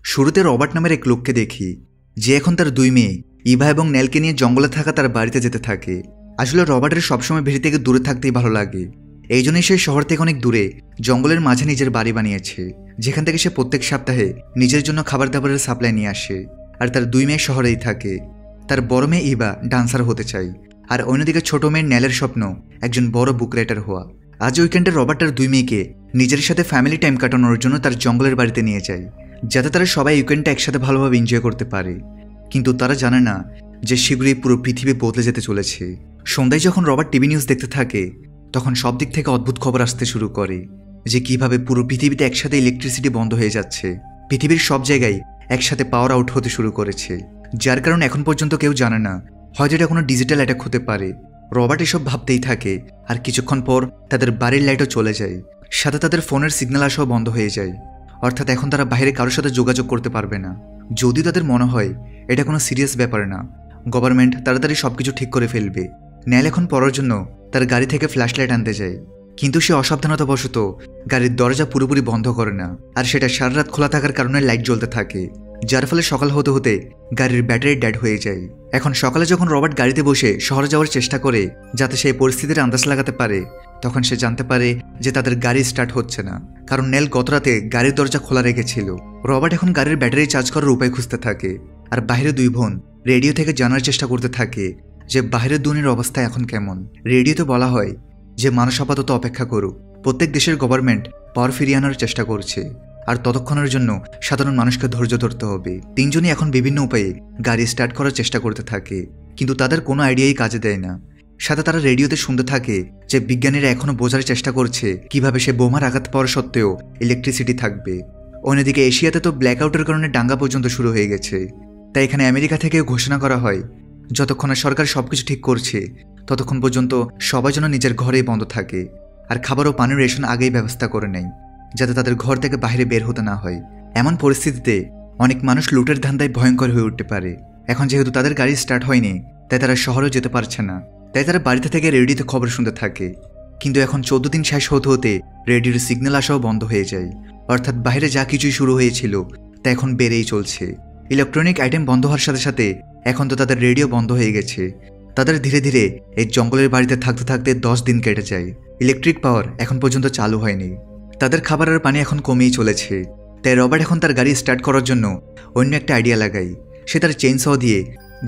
শুরুতে রবার্ট নামের এক লোককে দেখি, যে এখন তার দুই মেয়ে ইভা এবং নেলকে নিয়ে জঙ্গলে থাকা তার বাড়িতে যেতে থাকে। আসলে রবার্টের সবসময় ভেড়ি থেকে দূরে থাকতেই ভালো লাগে। এই জন্যই সে শহর থেকে অনেক দূরে জঙ্গলের মাঝে নিজের বাড়ি বানিয়েছে, যেখান থেকে সে প্রত্যেক সপ্তাহে নিজের জন্য খাবার দাবারের সাপ্লাই নিয়ে আসে। আর তার দুই মেয়ে শহরেই থাকে। তার বড় মেয়ে ইভা ডান্সার হতে চায়, আর অন্যদিকে ছোট মেয়ের নেলের স্বপ্ন একজন বড় বুক রাইটার হওয়া। আজ উইকেন্ডে রবার্ট তার দুই মেয়েকে নিজের সাথে ফ্যামিলি টাইম কাটানোর জন্য তার জঙ্গলের বাড়িতে নিয়ে যায়, যাতে তারা সবাই উইকেন্ডটা একসাথে ভালোভাবে এনজয় করতে পারে। কিন্তু তারা জানে না যে শীঘ্রই পুরো পৃথিবী বদলে যেতে চলেছে। সন্ধ্যায় যখন রবার্ট টিভি নিউজ দেখতে থাকে, তখন সব দিক থেকে অদ্ভুত খবর আসতে শুরু করে, যে কিভাবে পুরো পৃথিবীতে একসাথে ইলেকট্রিসিটি বন্ধ হয়ে যাচ্ছে। পৃথিবীর সব জায়গায় একসাথে পাওয়ার আউট হতে শুরু করেছে, যার কারণে এখন পর্যন্ত কেউ জানে না, হয়তো এটা কোনো ডিজিটাল অ্যাটাক হতে পারে। রবার্ট এসব ভাবতেই থাকে, আর কিছুক্ষণ পর তাদের বাড়ির লাইটও চলে যায়, সাথে তাদের ফোনের সিগন্যাল আসাও বন্ধ হয়ে যায়। অর্থাৎ এখন তারা বাইরে কারোর সাথে যোগাযোগ করতে পারবে না। যদিও তাদের মনে হয় এটা কোনো সিরিয়াস ব্যাপার না, গভর্নমেন্ট তাড়াতাড়ি সবকিছু ঠিক করে ফেলবে। নেল এখন পড়ার জন্য তার গাড়ি থেকে ফ্ল্যাশ লাইট আনতে যায়, কিন্তু সে অসাবধানতাবশত গাড়ির দরজা পুরোপুরি বন্ধ করে না, আর সেটা সারা রাত খোলা থাকার কারণে লাইট জ্বলতে থাকে, যার ফলে সকাল হতে হতে গাড়ির ব্যাটারি ডেড হয়ে যায়। এখন সকালে যখন রবার্ট গাড়িতে বসে শহরে যাওয়ার চেষ্টা করে যাতে সেই পরিস্থিতির আন্দাজ লাগাতে পারে, তখন সে জানতে পারে যে তাদের গাড়ি স্টার্ট হচ্ছে না, কারণ নেল গতরাতে গাড়ির দরজা খোলা রেখেছিল। রবার্ট এখন গাড়ির ব্যাটারি চার্জ করার উপায় খুঁজতে থাকে, আর বাইরে দুই বোন রেডিও থেকে জানার চেষ্টা করতে থাকে যে বাইরের দুনিয়ার অবস্থা এখন কেমন। রেডিওতে বলা হয় যে মানুষ আপাতত অপেক্ষা করুক, প্রত্যেক দেশের গভর্নমেন্ট পাওয়ার ফিরিয়ে আনার চেষ্টা করছে, আর ততক্ষণের জন্য সাধারণ মানুষকে ধৈর্য ধরতে হবে। তিনজনই এখন বিভিন্ন উপায়ে গাড়ি স্টার্ট করার চেষ্টা করতে থাকে, কিন্তু তাদের কোনো আইডিয়াই কাজে দেয় না। সাথে তারা রেডিওতে শুনতে থাকে যে বিজ্ঞানীরা এখনো বোঝার চেষ্টা করছে কিভাবে সে বোমার আঘাত পাওয়ার সত্ত্বেও ইলেকট্রিসিটি থাকবে। অন্যদিকে এশিয়াতে তো ব্ল্যাকআউটের কারণে দাঙ্গা পর্যন্ত শুরু হয়ে গেছে। তাই এখানে আমেরিকা থেকে ঘোষণা করা হয় যতক্ষণ না সরকার সবকিছু ঠিক করছে ততক্ষণ পর্যন্ত সবাই যেন নিজের ঘরেই বন্ধ থাকে, আর খাবার ও পানির রেশন আগেই ব্যবস্থা করে নেয়, যাতে তাদের ঘর থেকে বাইরে বের হতে না হয়। এমন পরিস্থিতিতে অনেক মানুষ লুটের ধান্দায় ভয়ঙ্কর হয়ে উঠতে পারে। এখন যেহেতু তাদের গাড়ি স্টার্ট হয়নি, তাই তারা শহরেও যেতে পারছে না, তাই তারা বাড়িতে থেকে রেডিওতে খবর শুনতে থাকে। কিন্তু এখন 14 দিন শেষ হতে হতে রেডিওর সিগন্যাল আসাও বন্ধ হয়ে যায়, অর্থাৎ বাইরে যা কিছুই শুরু হয়েছিল তা এখন বেড়েই চলছে। ইলেকট্রনিক আইটেম বন্ধ হওয়ার সাথে সাথে এখন তো তাদের রেডিও বন্ধ হয়ে গেছে। তাদের ধীরে ধীরে এই জঙ্গলের বাড়িতে থাকতে থাকতে 10 দিন কেটে যায়। ইলেকট্রিক পাওয়ার এখন পর্যন্ত চালু হয়নি। তাদের খাবার আর পানি এখন কমেই চলেছে। তাই রবার্ট এখন তার গাড়ি স্টার্ট করার জন্য অন্য একটা আইডিয়া লাগায়। সে তার চেইনসহ দিয়ে,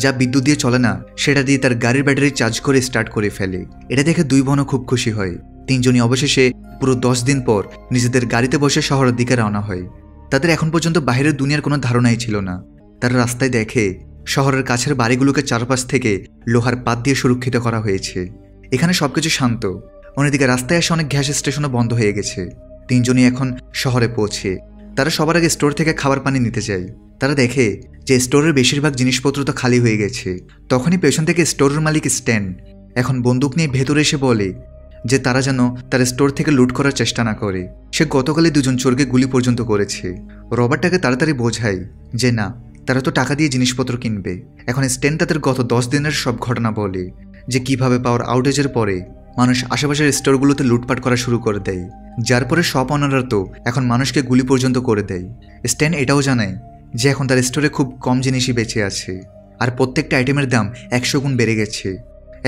যা বিদ্যুৎ দিয়ে চলে না, সেটা দিয়ে তার গাড়ির ব্যাটারি চার্জ করে স্টার্ট করে ফেলে। এটা দেখে দুই বোনও খুব খুশি হয়। তিনজনই অবশেষে পুরো 10 দিন পর নিজেদের গাড়িতে বসে শহরের দিকে রওনা হয়। তাদের এখন পর্যন্ত বাইরের দুনিয়ার কোনো ধারণাই ছিল না। তারা রাস্তায় দেখে শহরের কাছের বাড়িগুলোকে চারপাশ থেকে লোহার পাত দিয়ে সুরক্ষিত করা হয়েছে। এখানে সবকিছু শান্ত। অন্যদিকে রাস্তায় এসে অনেক গ্যাস স্টেশনও বন্ধ হয়ে গেছে। তিনজনই এখন শহরে পৌঁছে তারা সবার আগে স্টোর থেকে খাবার পানি নিতে যায়। তারা দেখে যে স্টোরের বেশিরভাগ জিনিসপত্র তো খালি হয়ে গেছে। তখনই পেছন থেকে স্টোরের মালিক স্ট্যান এখন বন্দুক নিয়ে ভেতরে এসে বলে যে তারা যেন তার স্টোর থেকে লুট করার চেষ্টা না করে। সে গতকালই দুজন চোরকে গুলি পর্যন্ত করেছে। রবার্টটাকে তাড়াতাড়ি বোঝায় যে না, তারা তো টাকা দিয়ে জিনিসপত্র কিনবে। এখন স্ট্যান তাদের গত 10 দিনের সব ঘটনা বলে, যে কিভাবে পাওয়ার আউটেজের পরে মানুষ আশেপাশের স্টোরগুলোতে লুটপাট করা শুরু করে দেয়, যার পরে শপ অনাররা তো এখন মানুষকে গুলি পর্যন্ত করে দেয়। স্ট্যান এটাও জানায় যে এখন তার স্টোরে খুব কম জিনিসই বেঁচে আছে, আর প্রত্যেকটা আইটেমের দাম 100 গুণ বেড়ে গেছে।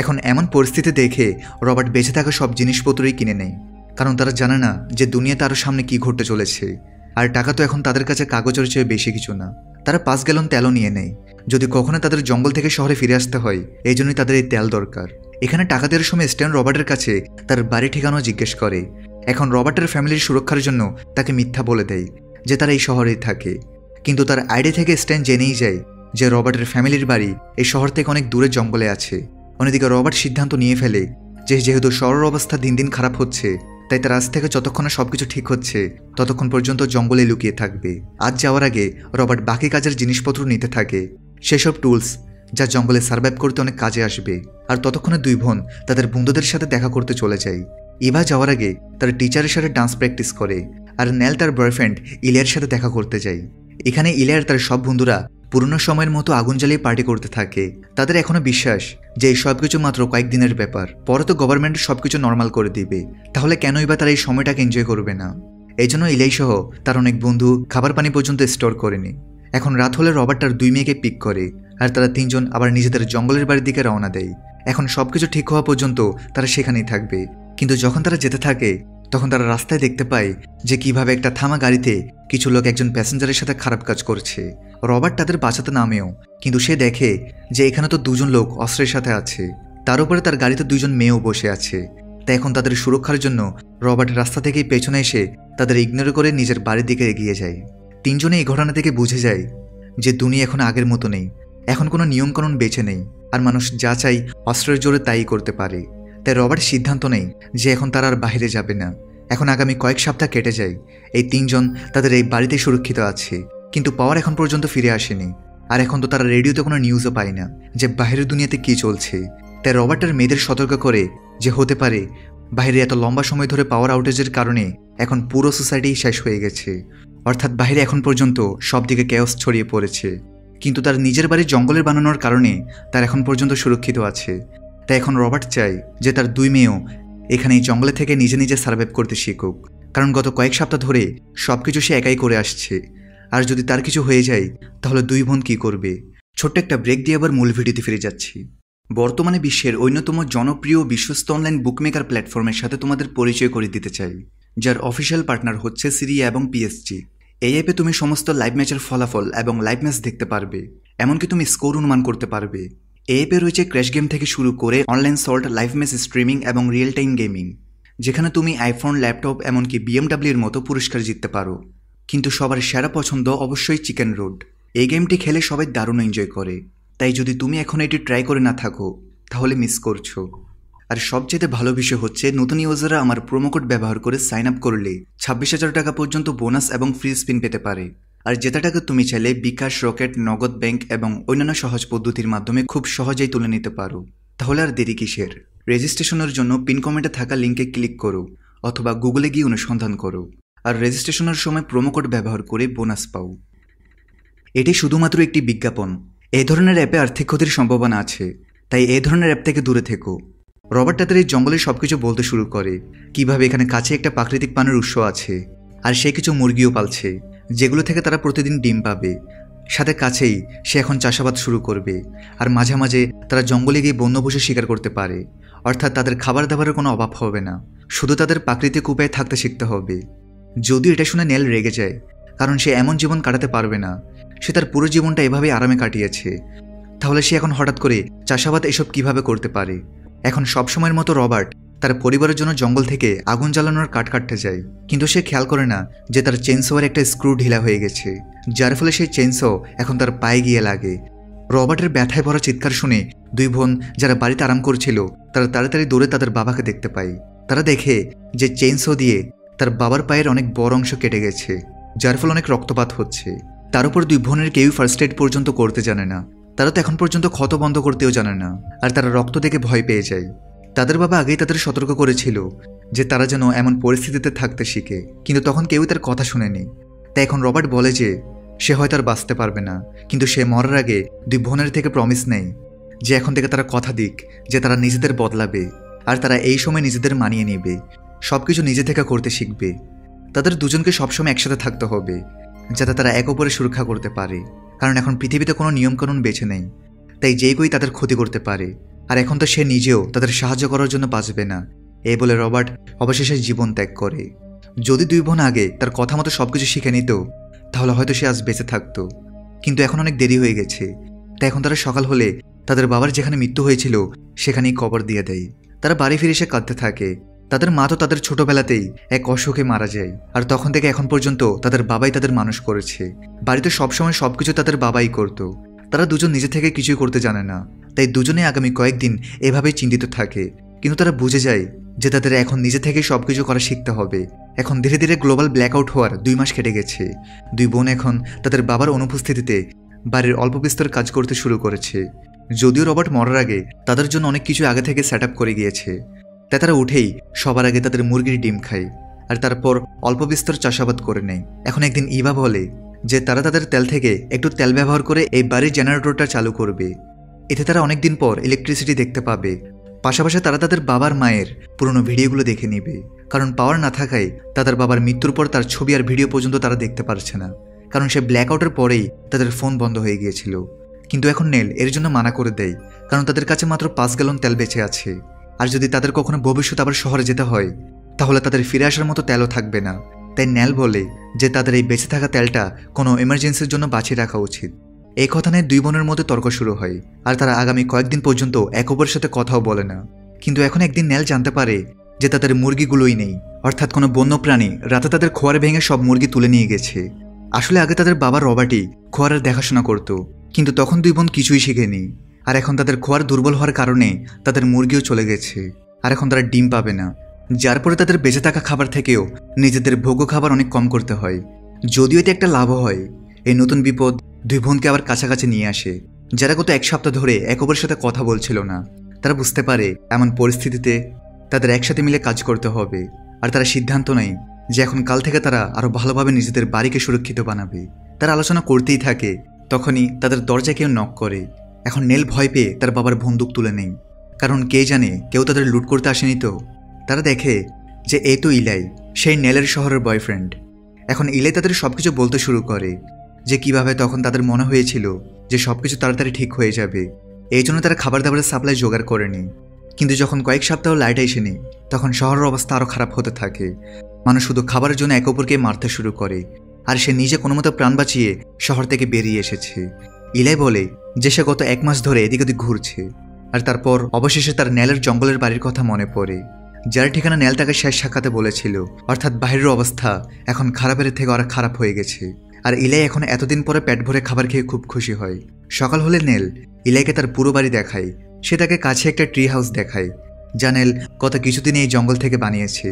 এখন এমন পরিস্থিতি দেখে রবার্ট বেঁচে থাকা সব জিনিসপত্রই কিনে নেয়, কারণ তারা জানে না যে দুনিয়াতে আরও সামনে কি ঘটতে চলেছে। আর টাকা তো এখন তাদের কাছে কাগজের চেয়ে বেশি কিছু না। তারা 5 গ্যালন তেলও নিয়ে নেয়, যদি কখনো তাদের জঙ্গল থেকে শহরে ফিরে আসতে হয়। এই জন্যই তাদের এই তেল দরকার। এখানে টাকা দেওয়ার সময় স্ট্যান রবার্টের কাছে তার বাড়ি ঠিকানাও জিজ্ঞেস করে। এখন রবার্টের ফ্যামিলির সুরক্ষার জন্য তাকে মিথ্যা বলে দেয় যে তারা এই শহরেই থাকে, কিন্তু তার আইডি থেকে স্ট্যান জেনেই যায় যে রবার্টের ফ্যামিলির বাড়ি এই শহর থেকে অনেক দূরে জঙ্গলে আছে। অন্যদিকে রবার্ট সিদ্ধান্ত নিয়ে ফেলে যে যেহেতু শহরের অবস্থা দিন দিন খারাপ হচ্ছে, তাই তার আজ থেকে যতক্ষণ না সবকিছু ঠিক হচ্ছে ততক্ষণ পর্যন্ত জঙ্গলে লুকিয়ে থাকবে। আজ যাওয়ার আগে রবার্ট বাকি কাজের জিনিসপত্র নিতে থাকে, সেসব টুলস যা জঙ্গলে সার্ভাইভ করতে অনেক কাজে আসবে। আর ততক্ষণে দুই বোন তাদের বন্ধুদের সাথে দেখা করতে চলে যায়। ইভা যাওয়ার আগে তার টিচারের সাথে ডান্স প্র্যাকটিস করে, আর নেল তার বয়ফ্রেন্ড ইলিয়ার সাথে দেখা করতে যায়। এখানে ইলিয়ার তার সব বন্ধুরা পুরনো সময়ের মতো আগুন জ্বালিয়ে পার্টি করতে থাকে। তাদের এখনো বিশ্বাস যে এই সবকিছু মাত্র কয়েকদিনের ব্যাপার, পরে তো গভর্নমেন্ট সবকিছু নর্মাল করে দিবে। তাহলে কেনই বা তারা এই সময়টাকে এনজয় করবে না? এই জন্য ইলাই সহ তার অনেক বন্ধু খাবার পানি পর্যন্ত স্টোর করেনি। এখন রাত হলে রবার্ট তার 2 মেয়েকে পিক করে, আর তারা 3 জন আবার নিজেদের জঙ্গলের বাড়ির দিকে রওনা দেয়। এখন সবকিছু ঠিক হওয়া পর্যন্ত তারা সেখানেই থাকবে। কিন্তু যখন তারা যেতে থাকে তখন তারা রাস্তায় দেখতে পায় যে কিভাবে একটা থামা গাড়িতে কিছু লোক একজন প্যাসেঞ্জারের সাথে খারাপ কাজ করছে। রবার্ট তাদের বাঁচাতে নামেও, কিন্তু সে দেখে যে এখানে তো 2 জন লোক অস্ত্রের সাথে আছে, তার উপরে তার গাড়িতে 2 জন মেয়েও বসে আছে। তাই এখন তাদের সুরক্ষার জন্য রবার্ট রাস্তা থেকেই পেছনে এসে তাদের ইগনোর করে নিজের বাড়ির দিকে এগিয়ে যায়। 3 জনে এই ঘটনা থেকে বুঝে যায় যে দুনিয়া এখন আগের মতো নেই, এখন কোনো নিয়মকানুন বেঁচে নেই, আর মানুষ যা চাই অস্ত্রের জোরে তাই করতে পারে। তাই রবার্ট সিদ্ধান্ত নেই যে এখন তারা আর বাইরে যাবে না। এখন আগামী কয়েক সপ্তাহ কেটে যায়, এই 3 জন তাদের এই বাড়িতে সুরক্ষিত আছে, কিন্তু পাওয়ার এখন পর্যন্ত ফিরে আসেনি। আর এখন তো তারা রেডিওতে কোনো নিউজও পায় না যে বাইরের দুনিয়াতে কি চলছে। তাই রবার্ট তার মেয়েদের সতর্ক করে যে হতে পারে বাইরে এত লম্বা সময় ধরে পাওয়ার আউটেজের কারণে এখন পুরো সোসাইটি শেষ হয়ে গেছে, অর্থাৎ বাইরে এখন পর্যন্ত সব দিকে ক্যাওস ছড়িয়ে পড়েছে। কিন্তু তার নিজের বাড়ি জঙ্গলের বানানোর কারণে তার এখন পর্যন্ত সুরক্ষিত আছে। তাই এখন রবার্ট চায় যে তার 2 মেয়েও এখানে এই জঙ্গলে থেকে নিজে নিজে সার্ভাইভ করতে শিখুক, কারণ গত কয়েক সপ্তাহ ধরে সবকিছু সে একাই করে আসছে। আর যদি তার কিছু হয়ে যায় তাহলে 2 বোন কি করবে। ছোট্ট একটা ব্রেক দিয়ে আবার মূল ভিডিওতে ফিরে যাচ্ছি। বর্তমানে বিশ্বের অন্যতম জনপ্রিয় বিশ্বস্ত অনলাইন বুকমেকার প্ল্যাটফর্মের সাথে তোমাদের পরিচয় করে দিতে চাই, যার অফিসিয়াল পার্টনার হচ্ছে সিরিয়া এবং পিএসজি। এই অ্যাপে তুমি সমস্ত লাইভ ম্যাচের ফলাফল এবং লাইভ ম্যাচ দেখতে পারবে, এমনকি তুমি স্কোর অনুমান করতে পারবে। এই অ্যাপে রয়েছে ক্র্যাশ গেম থেকে শুরু করে online salt, live match streaming এবং রিয়েল টাইম গেমিং, যেখানে তুমি আইফোন, ল্যাপটপ এমনকি BMW এর মতো পুরস্কার জিততে পারো। কিন্তু সবার সেরা পছন্দ অবশ্যই চিকেন রোড। এই গেমটি খেলে সবাই দারুণ এনজয় করে, তাই যদি তুমি এখন এটি ট্রাই করে না থাকো তাহলে মিস করছো। আর সবচেয়ে ভালো বিষয় হচ্ছে নতুন ইউজাররা আমার প্রোমো কোড ব্যবহার করে সাইন আপ করলে 26,000 টাকা পর্যন্ত বোনাস এবং ফ্রি স্পিন পেতে পারে। আর যেটা টাকা তুমি চাইলে বিকাশ, রকেট, নগদ ব্যাংক এবং অন্যান্য সহজ পদ্ধতির মাধ্যমে খুব সহজেই তুলে নিতে পারো। তাহলে আর দেরি কিসের? রেজিস্ট্রেশনের জন্য পিন কমেন্টে থাকা লিঙ্কে ক্লিক করো অথবা গুগলে গিয়ে অনুসন্ধান করো, আর রেজিস্ট্রেশনের সময় প্রোমো কোড ব্যবহার করে বোনাস পাও। এটি শুধুমাত্র একটি বিজ্ঞাপন। এই ধরনের অ্যাপে আর্থিক ক্ষতির সম্ভাবনা আছে, তাই এই ধরনের অ্যাপ থেকে দূরে থেকো। রবার্ট তাদের এই জঙ্গলের সবকিছু বলতে শুরু করে, কিভাবে এখানে কাছে একটা প্রাকৃতিক পানির উৎস আছে, আর সে কিছু মুরগিও পালছে যেগুলো থেকে তারা প্রতিদিন ডিম পাবে। সাথে কাছেই সে এখন চাষাবাদ শুরু করবে, আর মাঝে মাঝে তারা জঙ্গলে গিয়ে বন্যপশু শিকার করতে পারে, অর্থাৎ তাদের খাবার দাবারের কোনো অভাব হবে না, শুধু তাদের প্রাকৃতিক উপায়ে থাকতে শিখতে হবে। যদিও এটা শুনে নেল রেগে যায়, কারণ সে এমন জীবন কাটাতে পারবে না। সে তার পুরো জীবনটা এভাবেই আরামে কাটিয়েছে, তাহলে সে এখন হঠাৎ করে চাষাবাদ এসব কিভাবে করতে পারে? এখন সবসময়ের মতো রবার্ট তার পরিবারের জন্য জঙ্গল থেকে আগুন জ্বালানোর কাঠ কাটতে যায়, কিন্তু সে খেয়াল করে না যে তার চেইনসোর একটা স্ক্রু ঢিলা হয়ে গেছে, যার ফলে সেই চেইনসো এখন তার পায়ে গিয়ে লাগে। রবার্টের ব্যথায় ভরা চিৎকার শুনে 2 বোন যারা বাড়িতে আরাম করছিল তারা তাড়াতাড়ি দৌড়ে তাদের বাবাকে দেখতে পায়। তারা দেখে যে চেইনসো দিয়ে তার বাবার পায়ের অনেক বড় অংশ কেটে গেছে, যার ফলে অনেক রক্তপাত হচ্ছে। তার উপর 2 বোনের কেউই ফার্স্ট এড পর্যন্ত করতে জানে না, তারা তো এখন পর্যন্ত ক্ষত বন্ধ করতেও জানে না, আর তারা রক্ত দেখে ভয় পেয়ে যায়। তাদের বাবা আগেই তাদের সতর্ক করেছিল যে তারা যেন এমন পরিস্থিতিতে থাকতে শিখে, কিন্তু তখন কেউই তার কথা শুনেনি। তাই এখন রবার্ট বলে যে সে হয়তো আর বাঁচতে পারবে না, কিন্তু সে মরার আগে 2 বোনের থেকে প্রমিস নেয় যে এখন থেকে তারা কথা দিক যে তারা নিজেদের বদলাবে, আর তারা এই সময় নিজেদের মানিয়ে নেবে, সবকিছু নিজে থেকে করতে শিখবে। তাদের দুজনকে সবসময় একসাথে থাকতে হবে যাতে তারা একে অপরের সুরক্ষা করতে পারে, কারণ এখন পৃথিবীতে কোনো নিয়মকানুন বেঁচে নেই, তাই যে কেউই তাদের ক্ষতি করতে পারে। আর এখন তো সে নিজেও তাদের সাহায্য করার জন্য বাঁচবে না। এই বলে রবার্ট অবশেষে জীবন ত্যাগ করে। যদি 2 বোন আগে তার কথা মতো সবকিছু শিখে নিত তাহলে হয়তো সে আজ বেঁচে থাকতো, কিন্তু এখন অনেক দেরি হয়ে গেছে। তাই এখন তারা সকাল হলে তাদের বাবার যেখানে মৃত্যু হয়েছিল সেখানেই কবর দিয়ে দেয়। তারা বাড়ি ফিরে এসে কাঁদতে থাকে। তাদের মা তো তাদের ছোটবেলাতেই এক অসুখে মারা যায়, আর তখন থেকে এখন পর্যন্ত তাদের বাবাই তাদের মানুষ করেছে। বাড়িতে সবসময় সবকিছু তাদের বাবাই করত। তারা দুজন নিজে থেকে কিছুই করতে জানে না, তাই দুজনে আগামী কয়েকদিন এভাবেই চিন্তিত থাকে। কিন্তু তারা বুঝে যায় যে তাদের এখন নিজে থেকে সবকিছু করা শিখতে হবে। এখন ধীরে ধীরে গ্লোবাল ব্ল্যাকআউট হওয়ার 2 মাস কেটে গেছে। 2 বোন এখন তাদের বাবার অনুপস্থিতিতে বাড়ির অল্প বিস্তর কাজ করতে শুরু করেছে। যদিও রবার্ট মরার আগে তাদের জন্য অনেক কিছু আগে থেকে সেট আপ করে গিয়েছে, তাই তারা উঠেই সবার আগে তাদের মুরগির ডিম খায়, আর তারপর অল্প বিস্তর চাষাবাদ করে নেয়। এখন একদিন ইভা বলে যে তারা তাদের তেল থেকে একটু তেল ব্যবহার করে এই বাড়ির জেনারেটরটা চালু করবে, এতে তারা অনেকদিন পর ইলেকট্রিসিটি দেখতে পাবে। পাশাপাশি তারা তাদের বাবার মায়ের পুরনো ভিডিওগুলো দেখে নিবে, কারণ পাওয়ার না থাকায় তাদের বাবার মৃত্যুর পর তার ছবি আর ভিডিও পর্যন্ত তারা দেখতে পারছে না, কারণ সে ব্ল্যাকআউটের পরেই তাদের ফোন বন্ধ হয়ে গিয়েছিল। কিন্তু এখন নেল এর জন্য মানা করে দেয়, কারণ তাদের কাছে মাত্র 5 গ্যালন তেল বেঁচে আছে, আর যদি তাদের কখনো ভবিষ্যতে আবার শহরে যেতে হয় তাহলে তাদের ফিরে আসার মতো তেলও থাকবে না। তাই নেল বলে যে তাদের এই বেঁচে থাকা তেলটা কোনো এমার্জেন্সির জন্য বাঁচিয়ে রাখা উচিত। এই কথা নিয়ে দুই বোনের মধ্যে তর্ক শুরু হয়, আর তারা আগামী কয়েকদিন পর্যন্ত এক অপরের সাথে কথাও বলে না। কিন্তু এখন একদিন নেল জানতে পারে যে তাদের মুরগিগুলোই নেই, অর্থাৎ কোনো বন্য প্রাণী রাতে তাদের খোয়ার ভেঙে সব মুরগি তুলে নিয়ে গেছে। আসলে আগে তাদের বাবা রবার্টই খোয়ারের দেখাশোনা করত, কিন্তু তখন দুই বোন কিছুই শিখেনি, আর এখন তাদের খোয়ার দুর্বল হওয়ার কারণে তাদের মুরগিও চলে গেছে, আর এখন তারা ডিম পাবে না, যার পরে তাদের বেঁচে থাকা খাবার থেকেও নিজেদের ভোগ্য খাবার অনেক কম করতে হয়। যদিও এতে একটা লাভ হয়, এই নতুন বিপদ দুই বোনকে আবার কাছাকাছি নিয়ে আসে, যারা গত 1 সপ্তাহ ধরে এক অপরের সাথে কথা বলছিল না। তারা বুঝতে পারে এমন পরিস্থিতিতে তাদের একসাথে মিলে কাজ করতে হবে, আর তারা সিদ্ধান্ত নেয় যে এখন কাল থেকে তারা আরও ভালোভাবে নিজেদের বাড়িকে সুরক্ষিত বানাবে। তারা আলোচনা করতেই থাকে, তখনই তাদের দরজায় কেউ নক করে। এখন নেল ভয় পেয়ে তার বাবার বন্দুক তুলে নেয়, কারণ কে জানে কেউ তাদের লুট করতে আসেনি তো। তারা দেখে যে এই তো ইলাই, সেই নেলের শহরের বয়ফ্রেন্ড। এখন ইলাই তাদের সবকিছু বলতে শুরু করে, যে কিভাবে তখন তাদের মনে হয়েছিল যে সবকিছু তাড়াতাড়ি ঠিক হয়ে যাবে, এই জন্য তারা খাবার দাবারের সাপ্লাই জোগাড় করেনি। কিন্তু যখন কয়েক সপ্তাহ লাইট আসেনি, তখন শহরের অবস্থা আরও খারাপ হতে থাকে। মানুষ শুধু খাবারের জন্য একে অপরকে মারতে শুরু করে, আর সে নিজে কোনো মতো প্রাণ বাঁচিয়ে শহর থেকে বেরিয়ে এসেছে। ইলাই বলে যে সে গত 1 মাস ধরে এদিক ওদিক ঘুরছে, আর তারপর অবশেষে তার নেলের জঙ্গলের বাড়ির কথা মনে পড়ে, যার ঠিকানা নেল তাকে শেষ সাক্ষাতে বলেছিল। অর্থাৎ বাইরের অবস্থা এখন খারাপের থেকে আরো খারাপ হয়ে গেছে, আর ইলাই এখন এতদিন পরে পেট ভরে খাবার খেয়ে খুব খুশি হয়। সকাল হলে নেল ইলাইকে তার পুরো বাড়ি দেখায়। সে তাকে কাছে একটা ট্রি হাউস দেখায়, যা নেল গত কিছুদিন এই জঙ্গল থেকে বানিয়েছে।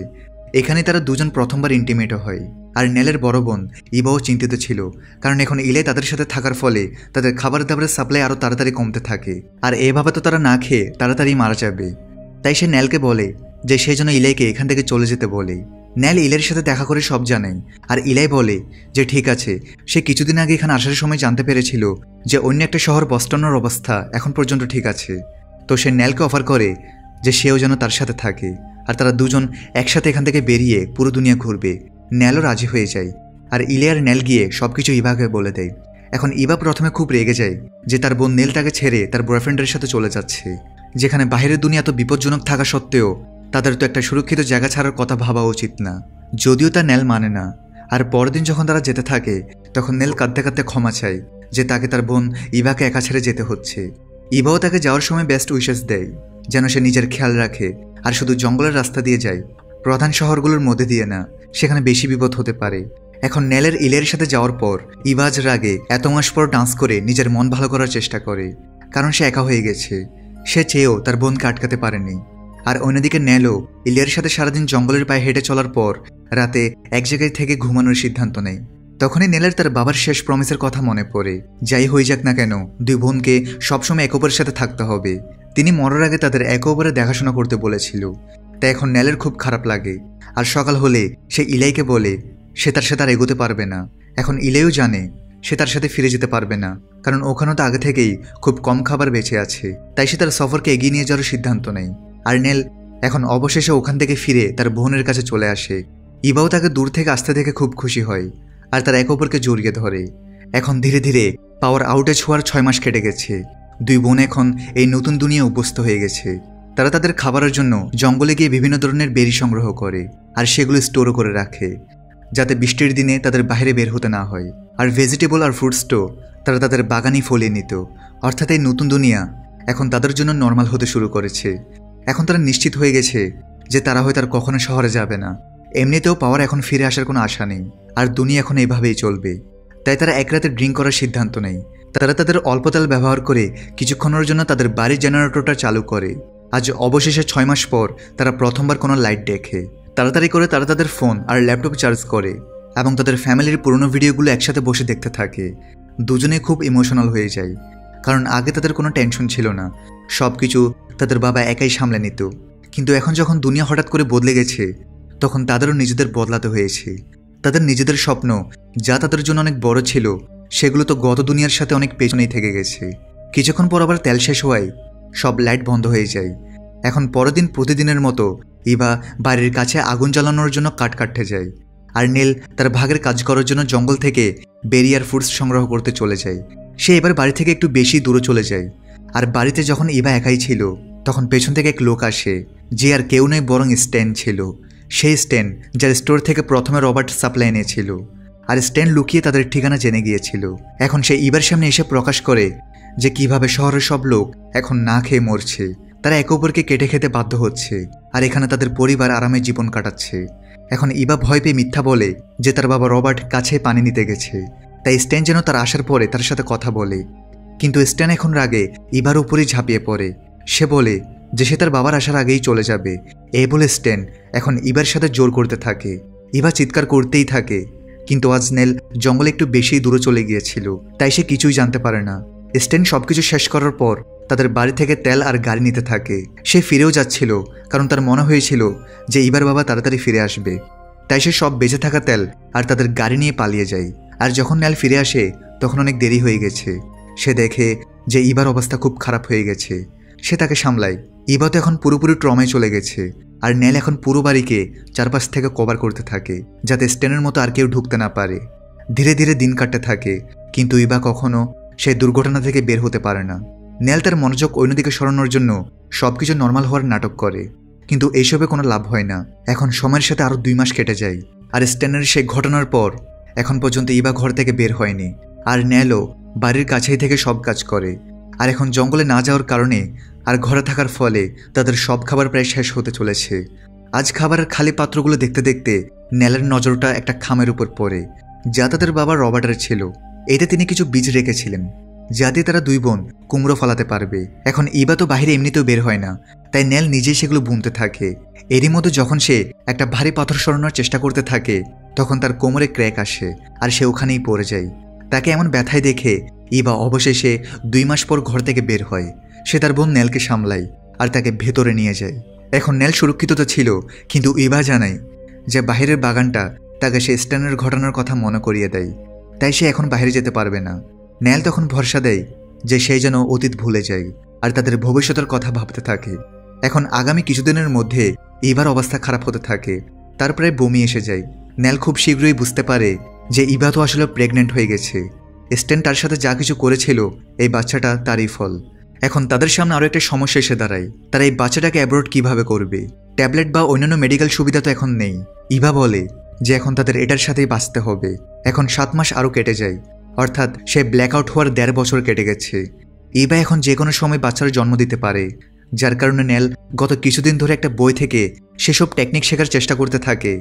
এখানে তারা দুজন প্রথমবার ইন্টিমেটও হয়, আর নেলের বড় বোন ইবাও চিন্তিত ছিল, কারণ এখন ইলাই তাদের সাথে থাকার ফলে তাদের খাবার দাবারের সাপ্লাই আরও তাড়াতাড়ি কমতে থাকে, আর এভাবে তো তারা না খেয়ে তাড়াতাড়ি মারা যাবে। তাই সে নেলকে বলে যে সেই জন্য ইলাইকে এখান থেকে চলে যেতে বলে। নেল ইলাইয়ের সাথে দেখা করে সব জানে, আর ইলাই বলে যে ঠিক আছে, সে কিছুদিন আগে এখানে আসার সময় জানতে পেরেছিল যে অন্য একটা শহর বস্টনের অবস্থা এখন পর্যন্ত ঠিক আছে। তো সে নেলকে অফার করে যে সেও যেন তার সাথে থাকে, আর তারা দুজন একসাথে এখান থেকে বেরিয়ে পুরো দুনিয়া ঘুরবে। নেলও রাজি হয়ে যায়, আর ইলাই আর নেল গিয়ে সবকিছু ইভাকে বলে দেয়। এখন ইভা প্রথমে খুব রেগে যায় যে তার বোন নেল তাকে ছেড়ে তার বয়ফ্রেন্ডের সাথে চলে যাচ্ছে, যেখানে বাইরের দুনিয়া এত বিপজ্জনক থাকা সত্ত্বেও তাদের তো একটা সুরক্ষিত জায়গা ছাড়ার কথা ভাবা উচিত না। যদিও তা নেল মানে না, আর পরদিন যখন তারা যেতে থাকে তখন নেল কাঁদতে কাঁদতে ক্ষমা চায় যে তাকে তার বোন ইভাকে একা ছেড়ে যেতে হচ্ছে। ইভাও তাকে যাওয়ার সময় বেস্ট উইশেস দেয়, যেন সে নিজের খেয়াল রাখে আর শুধু জঙ্গলের রাস্তা দিয়ে যায়, প্রধান শহরগুলোর মধ্যে দিয়ে না, সেখানে বেশি বিপদ হতে পারে। এখন নেলের ইলের সাথে যাওয়ার পর ইভাজ রাগে এত মাস পর ডান্স করে নিজের মন ভালো করার চেষ্টা করে, কারণ সে একা হয়ে গেছে। সে চেয়েও তার বোনকে আটকাতে পারেনি। আর অন্যদিকে নেলও ইলিয়ার সাথে সারাদিন জঙ্গলের পায়ে হেঁটে চলার পর রাতে এক জায়গায় থেকে ঘুমানোর সিদ্ধান্ত নেয়। তখনই নেলের তার বাবার শেষ প্রমিসের কথা মনে পড়ে, যাই হয়ে যাক না কেন দুই বোনকে সবসময় একে অপরের সাথে থাকতে হবে। তিনি মরার আগে তাদের একে অপরে দেখাশোনা করতে বলেছিল। তাই এখন নেলের খুব খারাপ লাগে, আর সকাল হলে সে ইলাইকে বলে সে তার সাথে আর এগোতে পারবে না। এখন ইলাইও জানে সে তার সাথে ফিরে যেতে পারবে না, কারণ ওখানেও তো আগে থেকেই খুব কম খাবার বেঁচে আছে। তাই সে তার সফরকে এগিয়ে নিয়ে যাওয়ার সিদ্ধান্ত নেয়। আর নেল এখন অবশেষে ওখান থেকে ফিরে তার বোনের কাছে চলে আসে। ইবাও তাকে দূর থেকে আসতে দেখে খুব খুশি হয়, আর তার একে অপরকে জড়িয়ে ধরে। এখন ধীরে ধীরে পাওয়ার আউটেজ হওয়ার 6 মাস কেটে গেছে। দুই বোন এখন এই নতুন দুনিয়ায় অভ্যস্ত হয়ে গেছে। তারা তাদের খাবারের জন্য জঙ্গলে গিয়ে বিভিন্ন ধরনের বেরি সংগ্রহ করে, আর সেগুলো স্টোরও করে রাখে, যাতে বৃষ্টির দিনে তাদের বাইরে বের হতে না হয়। আর ভেজিটেবল আর ফ্রুটসও তারা তাদের বাগানই ফলিয়ে নিত। অর্থাৎ এই নতুন দুনিয়া এখন তাদের জন্য নর্মাল হতে শুরু করেছে। এখন তারা নিশ্চিত হয়ে গেছে যে তারা হয়তো আর কখনো শহরে যাবে না। এমনিতেও পাওয়ার এখন ফিরে আসার কোনো আশা নেই, আর দুনিয়া এখন এইভাবেই চলবে। তাই তারা এক রাতে ড্রিঙ্ক করার সিদ্ধান্ত নেয়। তারা তাদের অল্প তেল ব্যবহার করে কিছুক্ষণের জন্য তাদের বাড়ির জেনারেটরটা চালু করে। আজ অবশেষে 6 মাস পর তারা প্রথমবার কোনো লাইট দেখে। তাড়াতাড়ি করে তারা তাদের ফোন আর ল্যাপটপ চার্জ করে এবং তাদের ফ্যামিলির পুরনো ভিডিওগুলো একসাথে বসে দেখতে থাকে। দুজনেই খুব ইমোশনাল হয়ে যায়, কারণ আগে তাদের কোনো টেনশন ছিল না, সব কিছু তাদের বাবা একাই সামলে নিত। কিন্তু এখন যখন দুনিয়া হঠাৎ করে বদলে গেছে, তখন তাদেরও নিজেদের বদলাতে হয়েছে। তাদের নিজেদের স্বপ্ন, যা তাদের জন্য অনেক বড় ছিল, সেগুলো তো গত দুনিয়ার সাথে অনেক পেছনেই থেকে গেছে। কিছুক্ষণ পর আবার তেল শেষ হওয়ায় সব লাইট বন্ধ হয়ে যায়। এখন পরের দিন প্রতিদিনের মতো ইভা বাড়ির কাছে আগুন জ্বালানোর জন্য কাঠ কাটতে যায়, আর নেল তার ভাগের কাজ করার জন্য জঙ্গল থেকে বেরি আর ফ্রুটস সংগ্রহ করতে চলে যায়। সে এবার বাড়ি থেকে একটু বেশি দূরে চলে যায়। আর বাড়িতে যখন ইভা একাই ছিল তখন পেছন থেকে এক লোক আসে, যে আর কেউ নয় বরং স্ট্যান ছিল। সেই স্ট্যান যার স্টোর থেকে প্রথমে রবার্ট সাপ্লাই এনেছিল। আর স্ট্যান লুকিয়ে তাদের ঠিকানা জেনে গিয়েছিল। এখন সে ইভার সামনে এসে প্রকাশ করে যে কিভাবে শহরের সব লোক এখন না খেয়ে মরছে, তারা একে অপরকে কেটে খেতে বাধ্য হচ্ছে, আর এখানে তাদের পরিবার আরামে জীবন কাটাচ্ছে। এখন ইভা ভয় পেয়ে মিথ্যা বলে যে তার বাবা রবার্ট কাছে পানি নিতে গেছে, তাই স্ট্যান যেন তার আসার পরে তার সাথে কথা বলে। কিন্তু স্ট্যান এখন রাগে ইভার উপরেই ঝাঁপিয়ে পড়ে। সে বলে যে সে তার বাবার আসার আগেই চলে যাবে। এই বলে স্ট্যান এখন ইভার সাথে জোর করতে থাকে। ইভা চিৎকার করতেই থাকে, কিন্তু আজ নেল জঙ্গলে একটু বেশি দূরে চলে গিয়েছিল, তাই সে কিছুই জানতে পারে না। স্ট্যান সবকিছু শেষ করার পর তাদের বাড়ি থেকে তেল আর গাড়ি নিতে থাকে। সে ফিরেও যাচ্ছিল, কারণ তার মনে হয়েছিল যে ইভার বাবা তাড়াতাড়ি ফিরে আসবে। তাই সে সব বেঁচে থাকা তেল আর তাদের গাড়ি নিয়ে পালিয়ে যায়। আর যখন নেল ফিরে আসে তখন অনেক দেরি হয়ে গেছে। সে দেখে যে ইভার অবস্থা খুব খারাপ হয়ে গেছে। সে তাকে সামলায়। ইভা তো এখন পুরোপুরি ট্রমায় চলে গেছে, আর নেল এখন পুরো বাড়িকে চারপাশ থেকে কভার করতে থাকে যাতে স্ট্যানের মতো আর কেউ ঢুকতে না পারে। ধীরে ধীরে দিন কাটতে থাকে, কিন্তু ইভা কখনো সেই দুর্ঘটনা থেকে বের হতে পারে না। নেল তার মনোযোগ অন্যদিকে সরানোর জন্য সবকিছু নর্মাল হওয়ার নাটক করে, কিন্তু এইসবে কোনো লাভ হয় না। এখন সময়ের সাথে আরও 2 মাস কেটে যায়, আর স্ট্যানের সেই ঘটনার পর এখন পর্যন্ত ইভা ঘর থেকে বের হয়নি। আর নেলও বাড়ির কাছেই থেকে সব কাজ করে। আর এখন জঙ্গলে না যাওয়ার কারণে আর ঘরে থাকার ফলে তাদের সব খাবার প্রায় শেষ হতে চলেছে। আজ খাবারের খালি পাত্রগুলো দেখতে দেখতে নেলের নজরটা একটা খামের উপর পড়ে, যা তাদের বাবা রবার্টের ছিল। এতে তিনি কিছু বীজ রেখেছিলেন যাতে তারা 2 বোন কুমড়ো ফলাতে পারবে। এখন ইভা তো বাইরে এমনিতেও বের হয় না, তাই নেল নিজেই সেগুলো বুনতে থাকে। এরই মধ্যে যখন সে একটা ভারী পাথর সরানোর চেষ্টা করতে থাকে তখন তার কোমরে ক্র্যাক আসে, আর সে ওখানেই পড়ে যায়। তাকে এমন ব্যথায় দেখে ইভা অবশেষে 2 মাস পর ঘর থেকে বের হয়। সে তার বোন নেলকে সামলায় আর তাকে ভেতরে নিয়ে যায়। এখন নেল সুরক্ষিত তো ছিল, কিন্তু ইভা জানায় যে বাহিরের বাগানটা তাকে সে স্ট্যানের ঘটনার কথা মনে করিয়ে দেয়, তাই সে এখন বাইরে যেতে পারবে না। নেল তখন ভরসা দেয় যে সেই যেন অতীত ভুলে যায় আর তাদের ভবিষ্যতের কথা ভাবতে থাকে। এখন আগামী কিছুদিনের মধ্যে ইভার অবস্থা খারাপ হতে থাকে, তার প্রায় বমি এসে যায়। নেল খুব শীঘ্রই বুঝতে পারে যে ইভা তো আসলে প্রেগনেন্ট হয়ে গেছে। স্ট্যান তার সাথে যা কিছু করেছিল এই বাচ্চাটা তারই ফল। এখন তাদের সামনে আরও একটা সমস্যা এসে দাঁড়ায়, তারা এই বাচ্চাটাকে অ্যাবর্ট কিভাবে করবে। ট্যাবলেট বা অন্যান্য মেডিকেল সুবিধা তো এখন নেই। ইভা বলে যে এখন তাদের এটার সাথেই বাঁচতে হবে। এখন 7 মাস আরও কেটে যায়, অর্থাৎ সে ব্ল্যাকআউট হওয়ার 1.5 বছর কেটে গেছে। ইভা এখন যে কোনো সময় বাচ্চার জন্ম দিতে পারে, যার কারণে নেল গত কিছুদিন ধরে একটা বই থেকে সেসব টেকনিক শেখার চেষ্টা করতে থাকে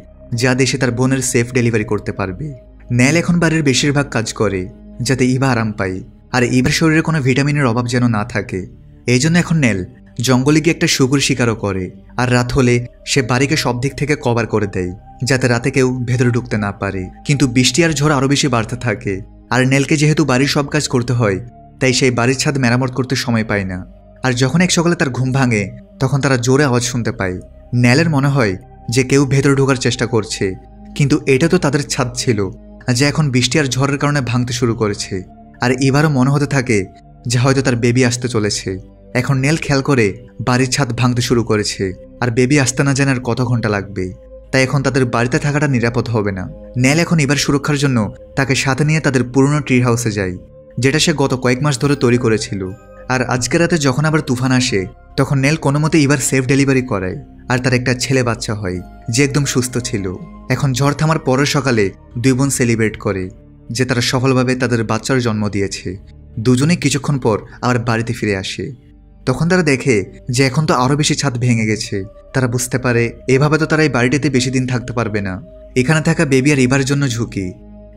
যা দেশে তার বোনের সেফ ডেলিভারি করতে পারবে। নেল এখন বাড়ির বেশিরভাগ কাজ করে যাতে ইভা আরাম পায়, আর ইভার শরীরে কোনো ভিটামিনের অভাব যেন না থাকে। এই জন্য এখন নেল জঙ্গলে গিয়ে একটা শুকুর শিকারও করে, আর রাত হলে সে বাড়িকে সব দিক থেকে কভার করে দেয় যাতে রাতে কেউ ভেতরে ঢুকতে না পারে। কিন্তু বৃষ্টি আর ঝড় আরও বেশি বাড়তে থাকে, আর নেলকে যেহেতু বাড়ির সব কাজ করতে হয় তাই সেই বাড়ির ছাদ মেরামত করতে সময় পায় না। আর যখন এক সকালে তার ঘুম ভাঙে তখন তারা জোরে আওয়াজ শুনতে পায়। নেলের মনে হয় যে কেউ ভেতরে ঢোকার চেষ্টা করছে, কিন্তু এটা তো তাদের ছাদ ছিল যা এখন বৃষ্টি আর ঝড়ের কারণে ভাঙতে শুরু করেছে। আর এবারও মনে হতে থাকে যে হয়তো তার বেবি আসতে চলেছে। এখন নেল খেয়াল করে বাড়ির ছাদ ভাঙতে শুরু করেছে, আর বেবি আসতে না জানার কত ঘন্টা লাগবে, তাই এখন তাদের বাড়িতে থাকাটা নিরাপদ হবে না। নেল এখন এবার সুরক্ষার জন্য তাকে সাথে নিয়ে তাদের পুরনো ট্রি হাউসে যায়, যেটা সে গত কয়েক মাস ধরে তৈরি করেছিল। আর আজকে রাতে যখন আবার তুফান আসে তখন নেল কোনো মতে এবার সেফ ডেলিভারি করায়, আর তার একটা ছেলে বাচ্চা হয় যে একদম সুস্থ ছিল। এখন ঝড় থামার পরের সকালে 2 বোন সেলিব্রেট করে যে তারা সফলভাবে তাদের বাচ্চার জন্ম দিয়েছে। দুজনেই কিছুক্ষণ পর আবার বাড়িতে ফিরে আসে। তখন তারা দেখে যে এখন তো আরও বেশি ছাদ ভেঙে গেছে। তারা বুঝতে পারে এভাবে তো তারা এই বাড়িটিতে বেশি দিন থাকতে পারবে না। এখানে থাকা বেবি আর ইভার জন্য ঝুঁকি।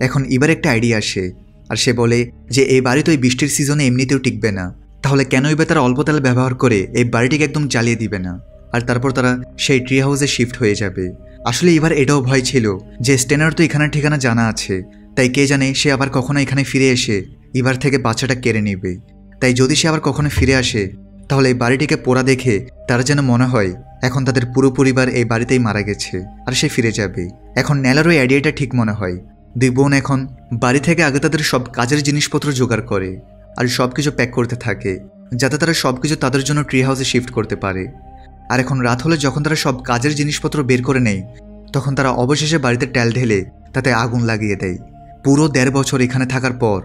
এখন ইভার একটা আইডিয়া আসে, আর সে বলে যে এই বাড়ি তো এই বৃষ্টির সিজনে এমনিতেও টিকবে না, তাহলে কেন ইভা তারা অল্প তেল ব্যবহার করে এই বাড়িটিকে একদম জ্বালিয়ে দিবে না, আর তারপর তারা সেই ট্রি হাউসে শিফট হয়ে যাবে। আসলে ইভার এটাও ভয় ছিল যে স্টেনার তো এখানে ঠিকানা জানা আছে, তাই কে জানে সে আবার কখনো এখানে ফিরে এসে ইভার থেকে বাচ্চাটা কেড়ে নেবে। তাই যদি সে আবার কখনো ফিরে আসে তাহলে এই বাড়িটিকে পোড়া দেখে তার যেন মনে হয় এখন তাদের পুরো পরিবার এই বাড়িতেই মারা গেছে, আর সে ফিরে যাবে। এখন নেলার ওই আইডিয়াটা ঠিক মনে হয়। 2 বোন এখন বাড়ি থেকে আগে তাদের সব কাজের জিনিসপত্র জোগাড় করে আর সব কিছু প্যাক করতে থাকে যাতে তারা সব কিছু তাদের জন্য ট্রি হাউসে শিফট করতে পারে। আর এখন রাত হলে যখন তারা সব কাজের জিনিসপত্র বের করে নেয়, তখন তারা অবশেষে বাড়িতে ট্যাল ঢেলে তাতে আগুন লাগিয়ে দেয়। পুরো ১.৫ বছর এখানে থাকার পর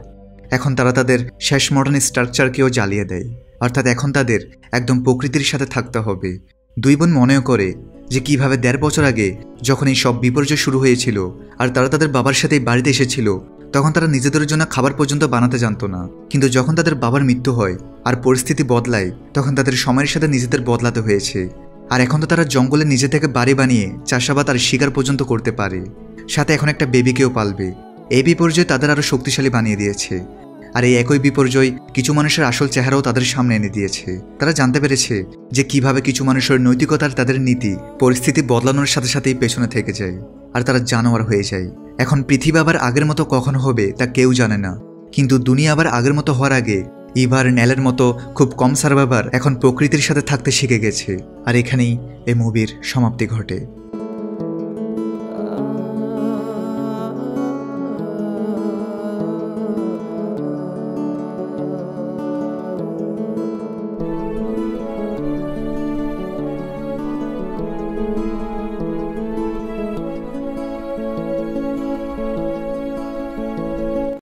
এখন তারা তাদের শেষ মডার্ন স্ট্রাকচারকেও জ্বালিয়ে দেয়। অর্থাৎ এখন তাদের একদম প্রকৃতির সাথে থাকতে হবে। দুই বোন মনেও করে যে কিভাবে ১.৫ বছর আগে যখন এই সব বিপর্যয় শুরু হয়েছিল আর তারা তাদের বাবার সাথে বাড়িতে এসেছিল, তখন তারা নিজেদের জন্য খাবার পর্যন্ত বানাতে জানতো না। কিন্তু যখন তাদের বাবার মৃত্যু হয় আর পরিস্থিতি বদলায়, তখন তাদের সময়ের সাথে নিজেদের বদলাতে হয়েছে। আর এখন তো তারা জঙ্গলে নিজে থেকে বাড়ি বানিয়ে চাষাবাদ আর শিকার পর্যন্ত করতে পারে, সাথে এখন একটা বেবিকেও পালবে। এই বিপর্যয় তাদের আরও শক্তিশালী বানিয়ে দিয়েছে। আর এই একই বিপর্যয় কিছু মানুষের আসল চেহারাও তাদের সামনে এনে দিয়েছে। তারা জানতে পেরেছে যে কিভাবে কিছু মানুষের নৈতিকতার তাদের নীতি পরিস্থিতি বদলানোর সাথে সাথেই পেছনে থেকে যায়, আর তারা জানোয়ার হয়ে যায়। এখন পৃথিবী আবার আগের মতো কখন হবে তা কেউ জানে না, কিন্তু দুনিয়া আবার আগের মতো হওয়ার আগে ইভার নেলের মতো খুব কম সার্ভাইভার এখন প্রকৃতির সাথে থাকতে শিখে গেছে। আর এখানেই এই মুভির সমাপ্তি ঘটে।